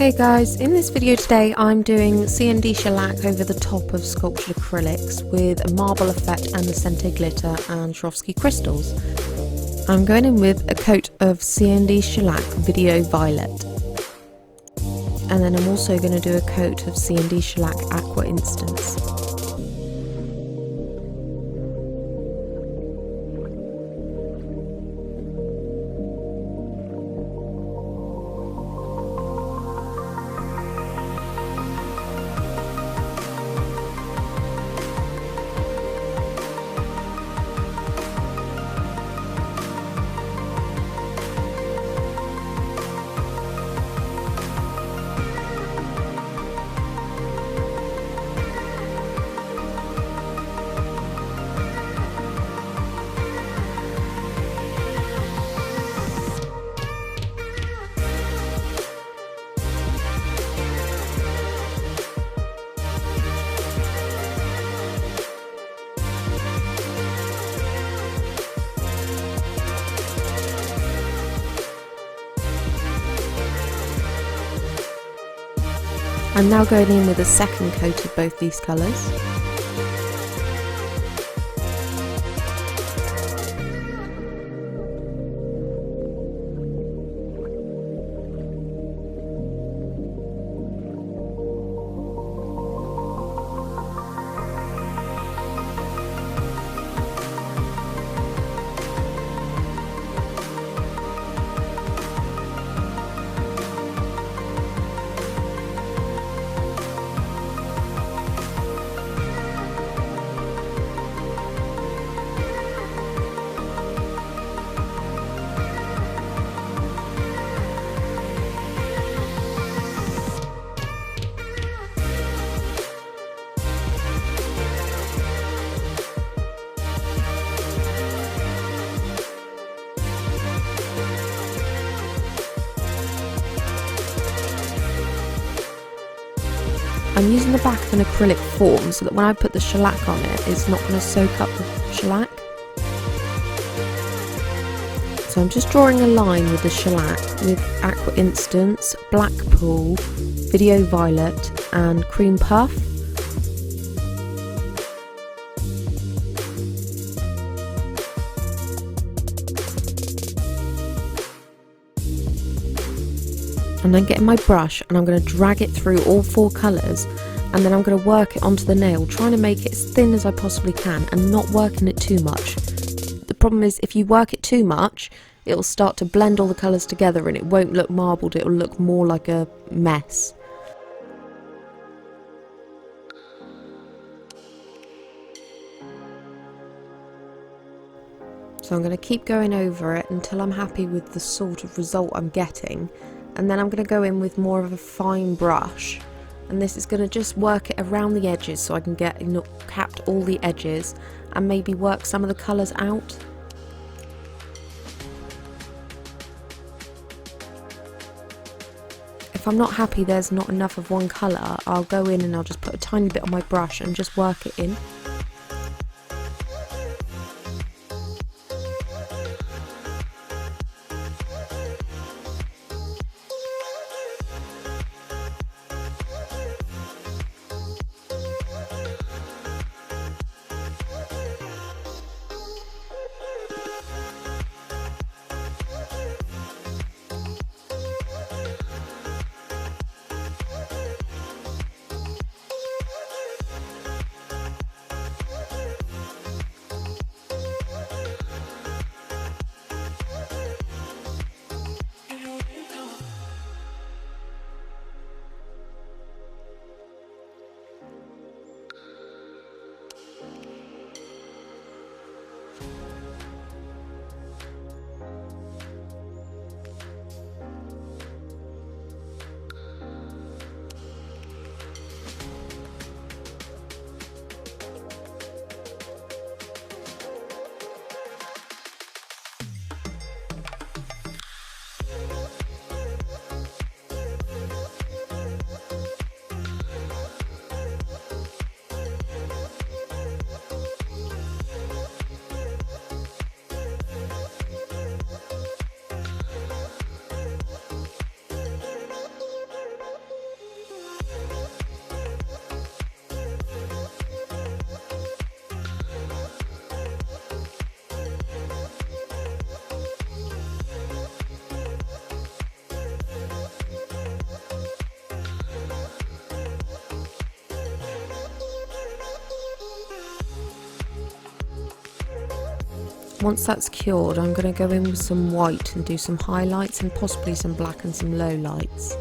Hey guys, in this video today I'm doing CND Shellac over the top of sculptured acrylics with a marble effect and Lecente glitter and Swarovski crystals. I'm going in with a coat of CND Shellac Video Violet, and then I'm also going to do a coat of CND Shellac Aqua-Instance. I'm now going in with a second coat of both these colours. I'm using the back of an acrylic form so that when I put the shellac on it, it's not going to soak up the shellac. So I'm just drawing a line with the shellac with Aqua-Instance, Blackpool, Video Violet and Cream Puff. And then getting my brush and I'm going to drag it through all four colours, and then I'm going to work it onto the nail, trying to make it as thin as I possibly can and not working it too much. The problem is if you work it too much, it'll start to blend all the colours together and it won't look marbled, it'll look more like a mess. So I'm going to keep going over it until I'm happy with the sort of result I'm getting. And then I'm going to go in with more of a fine brush, and this is going to just work it around the edges so I can get capped all the edges and maybe work some of the colours out. If I'm not happy there's not enough of one colour, I'll go in and I'll just put a tiny bit on my brush and just work it in. Once that's cured, I'm going to go in with some white and do some highlights and possibly some black and some low lights.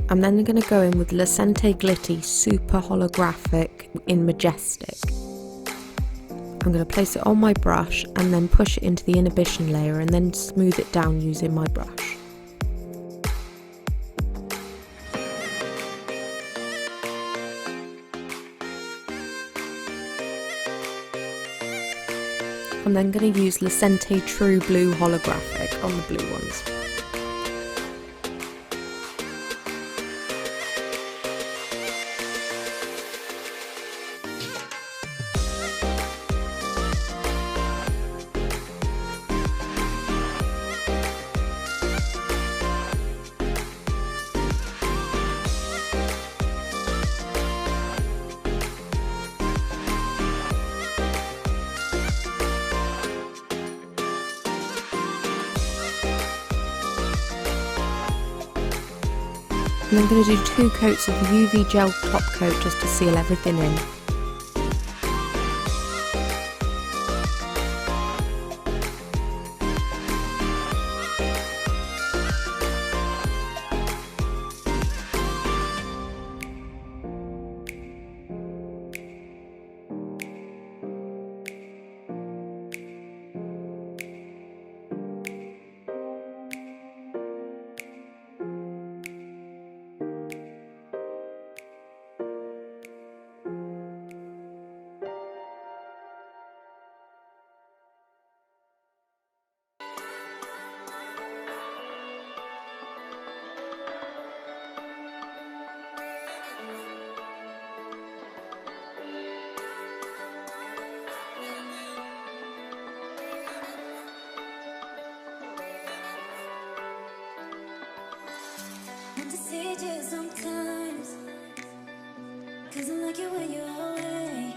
I'm then going to go in with Lecente Glitty Super Holographic in Majestic. I'm going to place it on my brush and then push it into the inhibition layer and then smooth it down using my brush. I'm then going to use Lecente True Blue Holographic on the blue ones. And I'm going to do 2 coats of UV gel top coat just to seal everything in. Sometimes, 'cause I like it when you're away,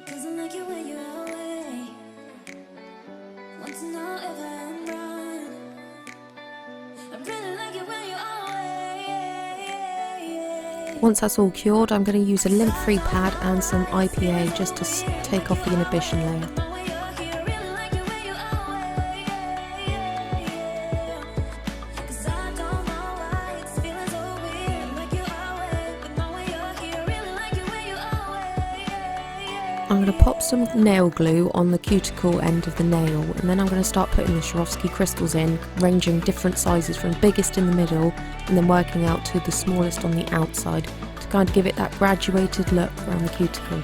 'cause I like it when you're away. Want to know if I'm right. I really like it when you're away. Once that's all cured, I'm going to use a lint-free pad and some IPA just to take off the inhibition layer. I'm going to pop some nail glue on the cuticle end of the nail, and then I'm going to start putting the Swarovski crystals in, ranging different sizes from biggest in the middle and then working out to the smallest on the outside to kind of give it that graduated look around the cuticle.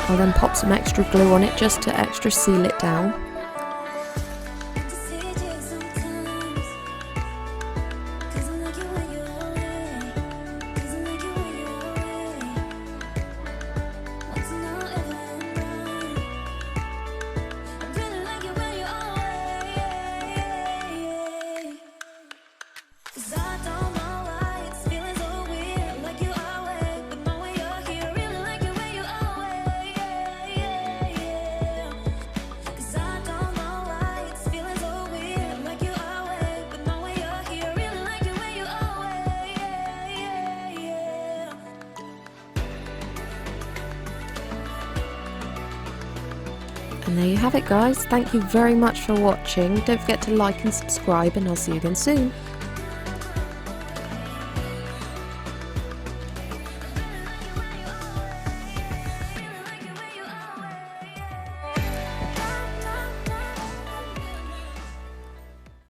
I'll then pop some extra glue on it just to extra seal it down. And there you have it, guys. Thank you very much for watching. Don't forget to like and subscribe, and I'll see you again soon.